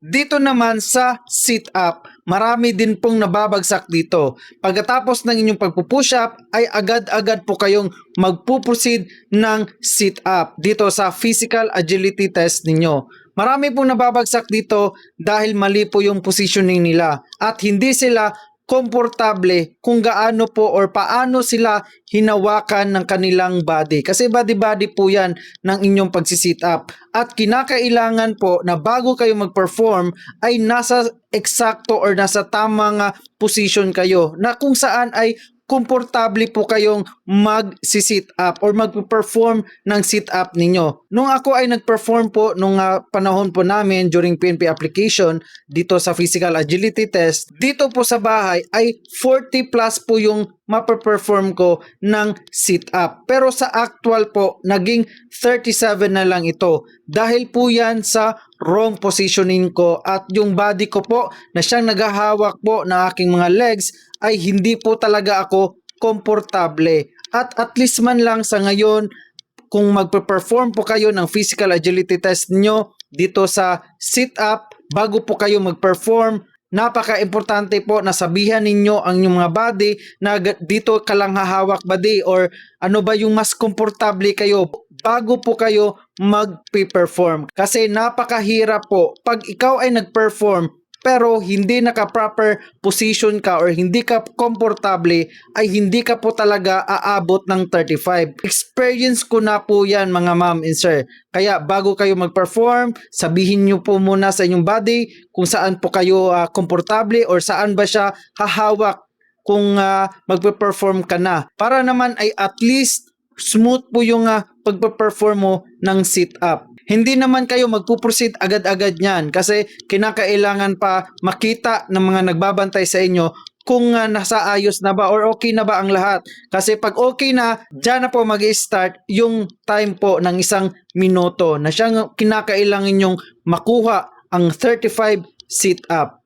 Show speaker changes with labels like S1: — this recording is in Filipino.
S1: Dito naman sa sit-up, marami din pong nababagsak dito. Pagkatapos ng inyong pagpupush up, ay agad-agad po kayong magpuproceed ng sit-up dito sa physical agility test ninyo. Marami pong nababagsak dito dahil mali po yung positioning nila at hindi sila komportable kung gaano po or paano sila hinawakan ng kanilang body. Kasi body-body po yan ng inyong pagsisit up. At kinakailangan po na bago kayo mag-perform ay nasa eksakto or nasa tamang position kayo na kung saan ay komportable po kayong mag-sit up or mag-perform ng sit up ninyo. Nung ako ay nag-perform po nung panahon po namin during PNP application dito sa physical agility test, dito po sa bahay ay 40 plus po yung mape-perform ko ng sit up. Pero sa actual po, naging 37 na lang ito. Dahil po yan sa wrong positioning ko at yung body ko po na siyang naghahawak po ng aking mga legs ay hindi po talaga ako komportable. At least man lang sa ngayon, kung magpe-perform po kayo ng physical agility test nyo dito sa sit-up, bago po kayo mag-perform, napaka-importante po na sabihan ninyo ang inyong mga body na dito ka lang hahawak body or ano ba yung mas komportable kayo bago po kayo mag-perform. Kasi napakahirap po pag ikaw ay nag-perform pero hindi naka-proper position ka or hindi ka komportable, ay hindi ka po talaga aabot ng 35. Experience ko na po yan mga ma'am and sir. Kaya bago kayo mag-perform, sabihin nyo po muna sa inyong body kung saan po kayo komportable or saan ba siya hahawak kung magpe-perform ka na. Para naman ay at least smooth po yung pagpe-perform mo ng sit-up. Hindi naman kayo magpuproceed agad-agad niyan kasi kinakailangan pa makita ng mga nagbabantay sa inyo kung nasa ayos na ba or okay na ba ang lahat. Kasi pag okay na, dyan na po mag-start yung time po ng 1 minuto na siyang kinakailangan nyong makuha ang 35 sit-up.